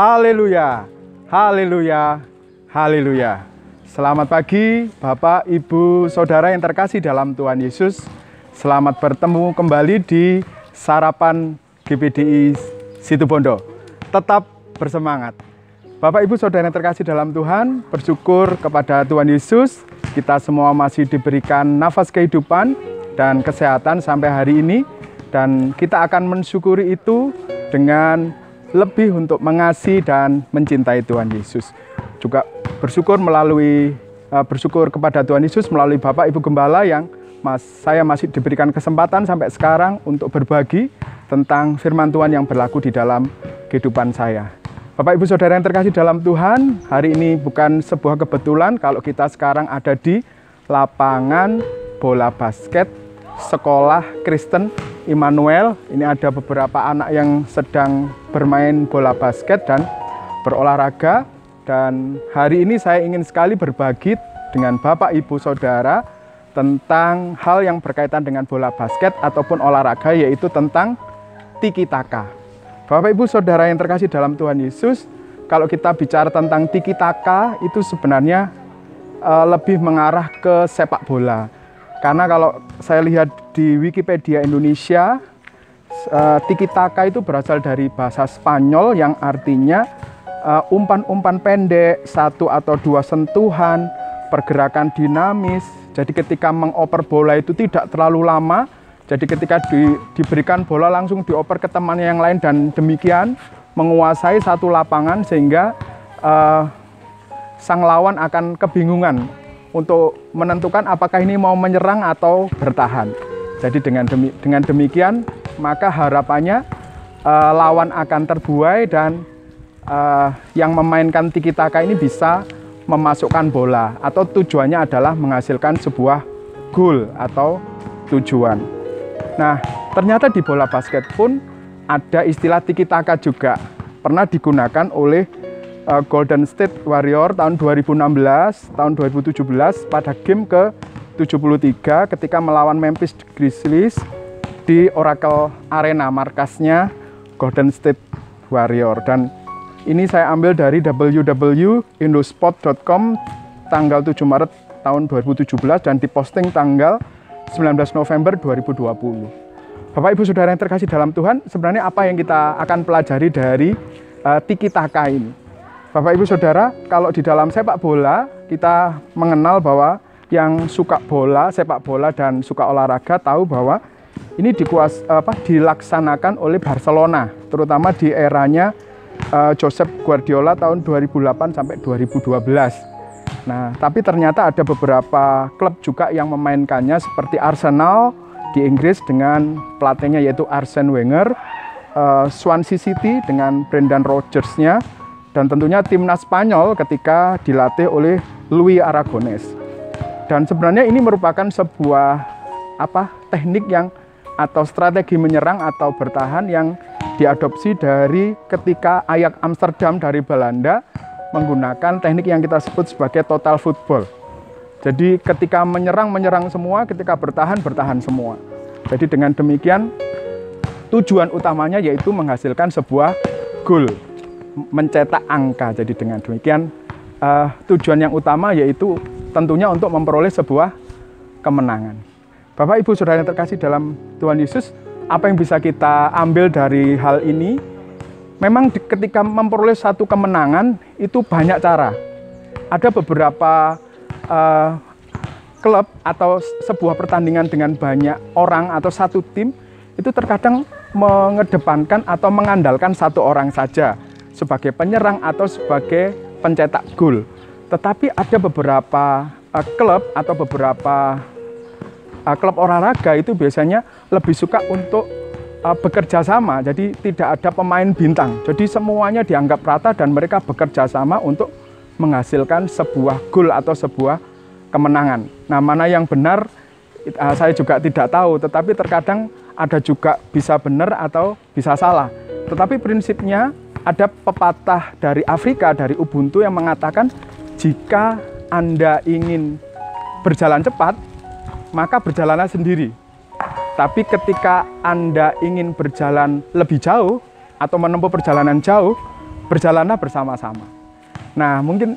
Haleluya, haleluya, haleluya. Selamat pagi Bapak, Ibu, Saudara yang terkasih dalam Tuhan Yesus. Selamat bertemu kembali di Sarapan GPDI Situbondo. Tetap bersemangat. Bapak, Ibu, Saudara yang terkasih dalam Tuhan, bersyukur kepada Tuhan Yesus. Kita semua masih diberikan nafas kehidupan dan kesehatan sampai hari ini. Dan kita akan mensyukuri itu dengan lebih untuk mengasihi dan mencintai Tuhan Yesus. Juga bersyukur kepada Tuhan Yesus melalui Bapak Ibu Gembala yang saya masih diberikan kesempatan sampai sekarang untuk berbagi tentang firman Tuhan yang berlaku di dalam kehidupan saya. Bapak Ibu Saudara yang terkasih dalam Tuhan, hari ini bukan sebuah kebetulan kalau kita sekarang ada di lapangan bola basket Sekolah Kristen Immanuel. Ini ada beberapa anak yang sedang bermain bola basket dan berolahraga. Dan hari ini saya ingin sekali berbagi dengan Bapak, Ibu, Saudara tentang hal yang berkaitan dengan bola basket ataupun olahraga, yaitu tentang tiki taka. Bapak, Ibu, Saudara yang terkasih dalam Tuhan Yesus, kalau kita bicara tentang tiki taka itu sebenarnya lebih mengarah ke sepak bola. Karena kalau saya lihat di Wikipedia Indonesia, tiki taka itu berasal dari bahasa Spanyol yang artinya umpan-umpan pendek, 1 atau 2 sentuhan, pergerakan dinamis. Jadi ketika mengoper bola itu tidak terlalu lama. Jadi ketika diberikan bola langsung dioper ke temannya yang lain dan demikian menguasai satu lapangan sehingga sang lawan akan kebingungan untuk menentukan apakah ini mau menyerang atau bertahan. Jadi dengan demikian maka harapannya lawan akan terbuai dan yang memainkan tiki taka ini bisa memasukkan bola atau tujuannya adalah menghasilkan sebuah gol atau tujuan. Nah, ternyata di bola basket pun ada istilah tiki taka juga. Pernah digunakan oleh Golden State Warrior tahun 2016, tahun 2017 pada game ke-73 ketika melawan Memphis Grizzlies di Oracle Arena, markasnya Golden State Warrior. Dan ini saya ambil dari www.indosport.com tanggal 7 Maret tahun 2017 dan diposting tanggal 19 November 2020. Bapak, Ibu, Saudara yang terkasih dalam Tuhan, sebenarnya apa yang kita akan pelajari dari tiki taka ini? Bapak, Ibu, Saudara, kalau di dalam sepak bola kita mengenal bahwa yang suka bola, sepak bola dan suka olahraga tahu bahwa ini dilaksanakan oleh Barcelona, terutama di eranya Josep Guardiola tahun 2008 sampai 2012. Nah, tapi ternyata ada beberapa klub juga yang memainkannya seperti Arsenal di Inggris dengan pelatihnya yaitu Arsene Wenger, Swansea City dengan Brendan Rodgers-nya, dan tentunya timnas Spanyol ketika dilatih oleh Luis Aragonés. Dan sebenarnya ini merupakan sebuah teknik yang atau strategi menyerang atau bertahan yang diadopsi dari ketika Ajax Amsterdam dari Belanda menggunakan teknik yang kita sebut sebagai total football. Jadi ketika menyerang semua, ketika bertahan semua. Jadi dengan demikian tujuan utamanya yaitu menghasilkan sebuah gol, mencetak angka. Jadi dengan demikian tujuan yang utama yaitu tentunya untuk memperoleh sebuah kemenangan. Bapak, Ibu, Saudara yang terkasih dalam Tuhan Yesus, apa yang bisa kita ambil dari hal ini? Memang ketika memperoleh satu kemenangan itu banyak cara. Ada beberapa klub atau sebuah pertandingan dengan banyak orang atau satu tim itu terkadang mengedepankan atau mengandalkan satu orang saja sebagai penyerang atau sebagai pencetak gol. Tetapi ada beberapa klub atau beberapa klub olahraga itu biasanya lebih suka untuk bekerja sama. Jadi tidak ada pemain bintang. Jadi semuanya dianggap rata dan mereka bekerja sama untuk menghasilkan sebuah gol atau sebuah kemenangan. Nah, mana yang benar saya juga tidak tahu, tetapi terkadang ada juga bisa benar atau bisa salah. Tetapi prinsipnya ada pepatah dari Afrika, dari Ubuntu yang mengatakan jika Anda ingin berjalan cepat, maka berjalanlah sendiri. Tapi ketika Anda ingin berjalan lebih jauh atau menempuh perjalanan jauh, berjalanlah bersama-sama. Nah, mungkin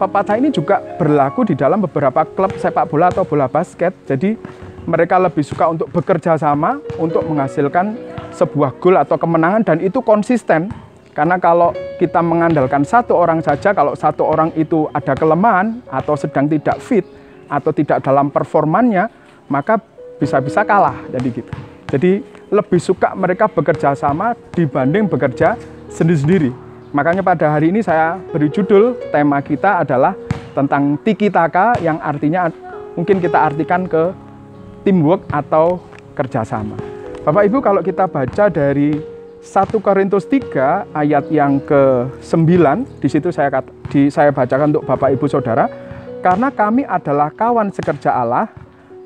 pepatah ini juga berlaku di dalam beberapa klub sepak bola atau bola basket. Jadi mereka lebih suka untuk bekerja sama untuk menghasilkan sebuah gol atau kemenangan, dan itu konsisten. Karena kalau kita mengandalkan satu orang saja, kalau satu orang itu ada kelemahan atau sedang tidak fit atau tidak dalam performanya, maka bisa-bisa kalah. Jadi gitu. Jadi lebih suka mereka bekerja sama dibanding bekerja sendiri-sendiri. Makanya pada hari ini saya beri judul, tema kita adalah tentang tiki taka, yang artinya mungkin kita artikan ke teamwork atau kerjasama. Bapak Ibu, kalau kita baca dari 1 Korintus 3 ayat yang ke-9, di situ saya bacakan untuk Bapak Ibu Saudara, karena kami adalah kawan sekerja Allah,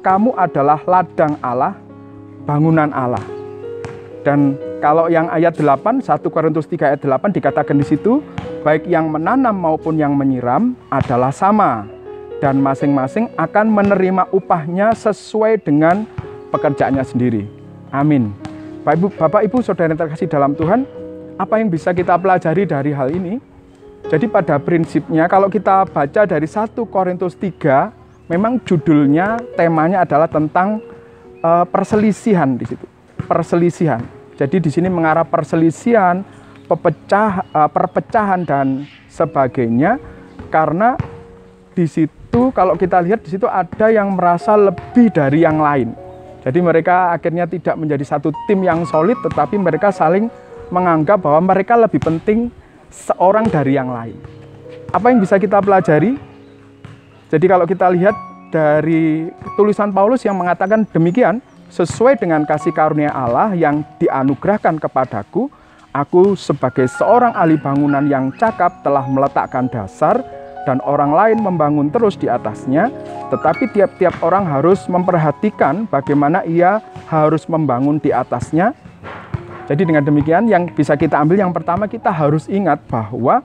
kamu adalah ladang Allah, bangunan Allah. Dan kalau yang ayat 8, 1 Korintus 3 ayat 8 dikatakan di situ, baik yang menanam maupun yang menyiram adalah sama, dan masing-masing akan menerima upahnya sesuai dengan pekerjaannya sendiri. Amin. Bapak Ibu Saudara yang terkasih dalam Tuhan, apa yang bisa kita pelajari dari hal ini? Jadi pada prinsipnya kalau kita baca dari 1 Korintus 3, memang judulnya, temanya adalah tentang perselisihan di situ. Perselisihan. Jadi di sini mengarah perselisihan, perpecahan dan sebagainya, karena di situ kalau kita lihat di situ ada yang merasa lebih dari yang lain. Jadi mereka akhirnya tidak menjadi satu tim yang solid, tetapi mereka saling menganggap bahwa mereka lebih penting seorang dari yang lain. Apa yang bisa kita pelajari? Jadi kalau kita lihat dari tulisan Paulus yang mengatakan demikian, sesuai dengan kasih karunia Allah yang dianugerahkan kepadaku, aku sebagai seorang ahli bangunan yang cakap telah meletakkan dasar, dan orang lain membangun terus di atasnya, tetapi tiap-tiap orang harus memperhatikan bagaimana ia harus membangun di atasnya. Jadi dengan demikian yang bisa kita ambil, yang pertama kita harus ingat bahwa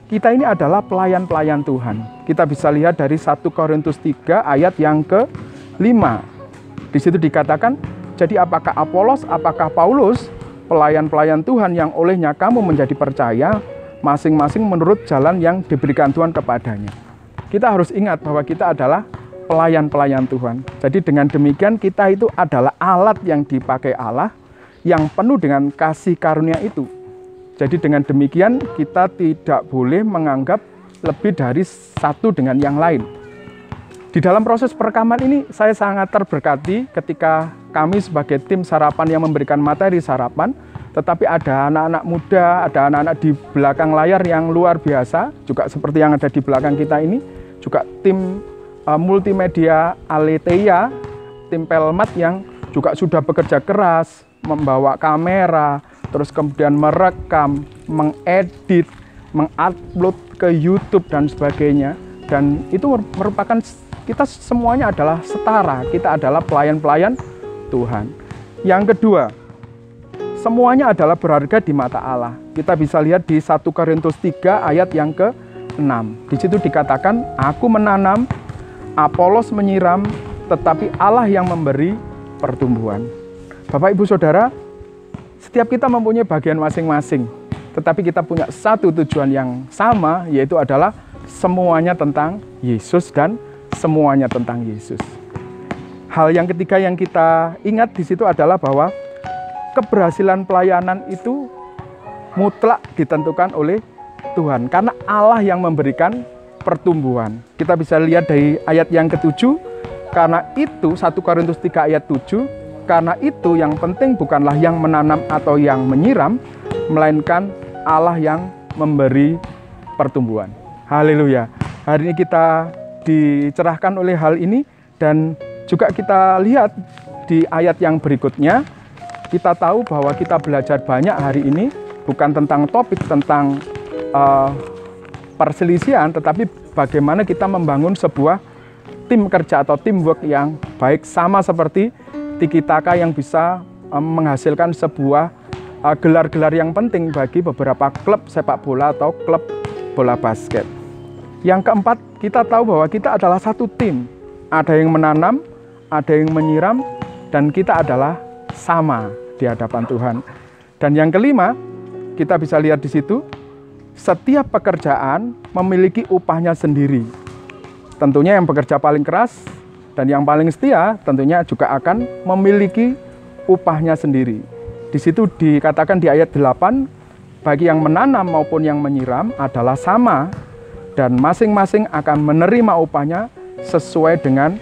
kita ini adalah pelayan-pelayan Tuhan. Kita bisa lihat dari 1 Korintus 3 ayat yang ke-5. Di situ dikatakan, jadi apakah Apolos, apakah Paulus, pelayan-pelayan Tuhan yang olehnya kamu menjadi percaya, masing-masing menurut jalan yang diberikan Tuhan kepadanya. Kita harus ingat bahwa kita adalah pelayan-pelayan Tuhan. Jadi dengan demikian kita itu adalah alat yang dipakai Allah, yang penuh dengan kasih karunia itu. Jadi dengan demikian kita tidak boleh menganggap lebih dari satu dengan yang lain. Di dalam proses perekaman ini saya sangat terberkati ketika kami sebagai tim sarapan yang memberikan materi sarapan, tetapi ada anak-anak muda, ada anak-anak di belakang layar yang luar biasa, juga seperti yang ada di belakang kita ini, juga tim multimedia Aletheia, tim Pelmat yang juga sudah bekerja keras, membawa kamera, terus kemudian merekam, mengedit, mengupload ke YouTube dan sebagainya. Dan itu merupakan, kita semuanya adalah setara, kita adalah pelayan-pelayan Tuhan. Yang kedua, semuanya adalah berharga di mata Allah. Kita bisa lihat di 1 Korintus 3 ayat yang ke-6. Di situ dikatakan, aku menanam, Apolos menyiram, tetapi Allah yang memberi pertumbuhan. Bapak Ibu Saudara, setiap kita mempunyai bagian masing-masing, tetapi kita punya satu tujuan yang sama, yaitu adalah semuanya tentang Yesus dan semuanya tentang Yesus. Hal yang ketiga yang kita ingat di situ adalah bahwa keberhasilan pelayanan itu mutlak ditentukan oleh Tuhan, karena Allah yang memberikan pertumbuhan. Kita bisa lihat dari ayat yang ke-7, karena itu 1 Korintus 3 ayat 7, karena itu yang penting bukanlah yang menanam atau yang menyiram, melainkan Allah yang memberi pertumbuhan. Haleluya. Hari ini kita dicerahkan oleh hal ini, dan juga kita lihat di ayat yang berikutnya, kita tahu bahwa kita belajar banyak hari ini, bukan tentang topik tentang perselisihan, tetapi bagaimana kita membangun sebuah tim kerja atau teamwork yang baik, sama seperti tiki taka yang bisa menghasilkan sebuah gelar-gelar yang penting bagi beberapa klub sepak bola atau klub bola basket. Yang keempat, kita tahu bahwa kita adalah satu tim. Ada yang menanam, ada yang menyiram, dan kita adalah sama di hadapan Tuhan. Dan yang kelima, kita bisa lihat di situ, setiap pekerjaan memiliki upahnya sendiri. Tentunya yang bekerja paling keras dan yang paling setia tentunya juga akan memiliki upahnya sendiri. Di situ dikatakan di ayat 8, bagi yang menanam maupun yang menyiram adalah sama, dan masing-masing akan menerima upahnya sesuai dengan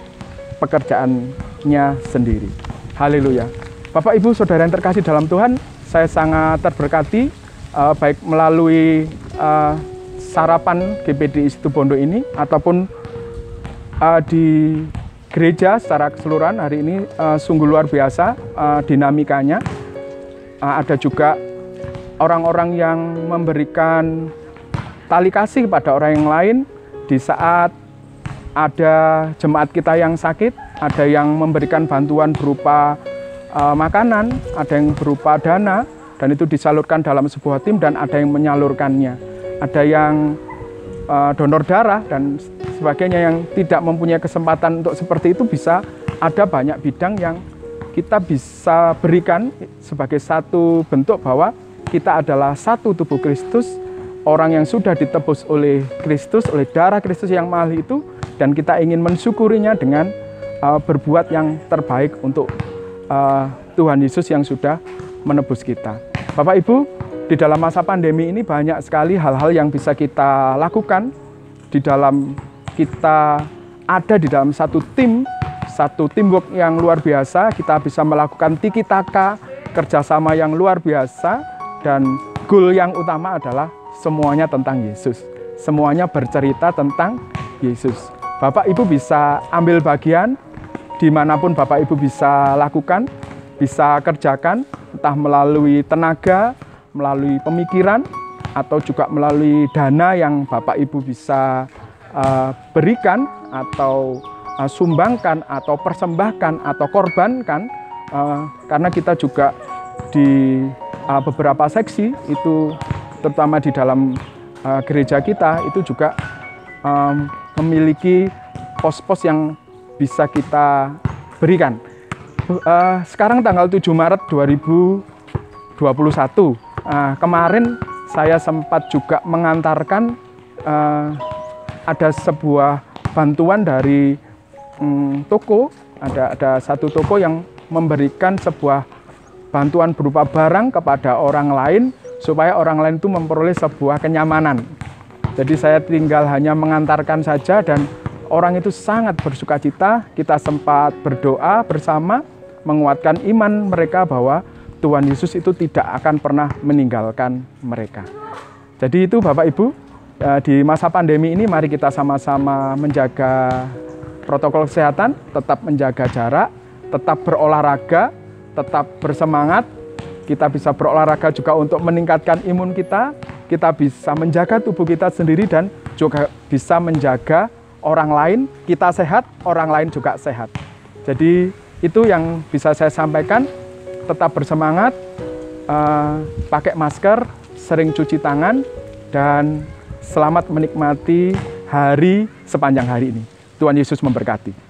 pekerjaannya sendiri. Haleluya. Bapak, Ibu, Saudara yang terkasih dalam Tuhan, saya sangat terberkati baik melalui sarapan GPD Situbondo ini ataupun di gereja secara keseluruhan hari ini sungguh luar biasa dinamikanya. Ada juga orang-orang yang memberikan tali kasih kepada orang yang lain di saat ada jemaat kita yang sakit, ada yang memberikan bantuan berupa makanan, ada yang berupa dana, dan itu disalurkan dalam sebuah tim, dan ada yang menyalurkannya. Ada yang donor darah dan sebagainya yang tidak mempunyai kesempatan untuk seperti itu, bisa ada banyak bidang yang kita bisa berikan sebagai satu bentuk bahwa kita adalah satu tubuh Kristus, orang yang sudah ditebus oleh Kristus, oleh darah Kristus yang mahal itu, dan kita ingin mensyukurinya dengan berbuat yang terbaik untuk Tuhan Yesus yang sudah menebus kita. Bapak Ibu, di dalam masa pandemi ini banyak sekali hal-hal yang bisa kita lakukan di dalam kita ada di dalam satu teamwork yang luar biasa. Kita bisa melakukan tiki taka, kerjasama yang luar biasa, dan goal yang utama adalah semuanya tentang Yesus. Semuanya bercerita tentang Yesus. Bapak Ibu bisa ambil bagian dimanapun Bapak Ibu bisa lakukan, bisa kerjakan, entah melalui tenaga, melalui pemikiran, atau juga melalui dana yang Bapak Ibu bisa berikan, atau sumbangkan, atau persembahkan, atau korbankan, karena kita juga di beberapa seksi itu, terutama di dalam gereja kita, itu juga memiliki pos-pos yang bisa kita berikan. Sekarang tanggal 7 Maret 2021, kemarin saya sempat juga mengantarkan ada sebuah bantuan dari toko, ada satu toko yang memberikan sebuah bantuan berupa barang kepada orang lain supaya orang lain itu memperoleh sebuah kenyamanan. Jadi saya tinggal hanya mengantarkan saja dan orang itu sangat bersukacita. Kita sempat berdoa bersama, menguatkan iman mereka bahwa Tuhan Yesus itu tidak akan pernah meninggalkan mereka. Jadi itu Bapak Ibu, di masa pandemi ini mari kita sama-sama menjaga protokol kesehatan, tetap menjaga jarak, tetap berolahraga, tetap bersemangat. Kita bisa berolahraga juga untuk meningkatkan imun kita bisa menjaga tubuh kita sendiri, dan juga bisa menjaga orang lain. Kita sehat, orang lain juga sehat. Jadi itu yang bisa saya sampaikan. Tetap bersemangat, pakai masker, sering cuci tangan, dan selamat menikmati hari sepanjang hari ini. Tuhan Yesus memberkati.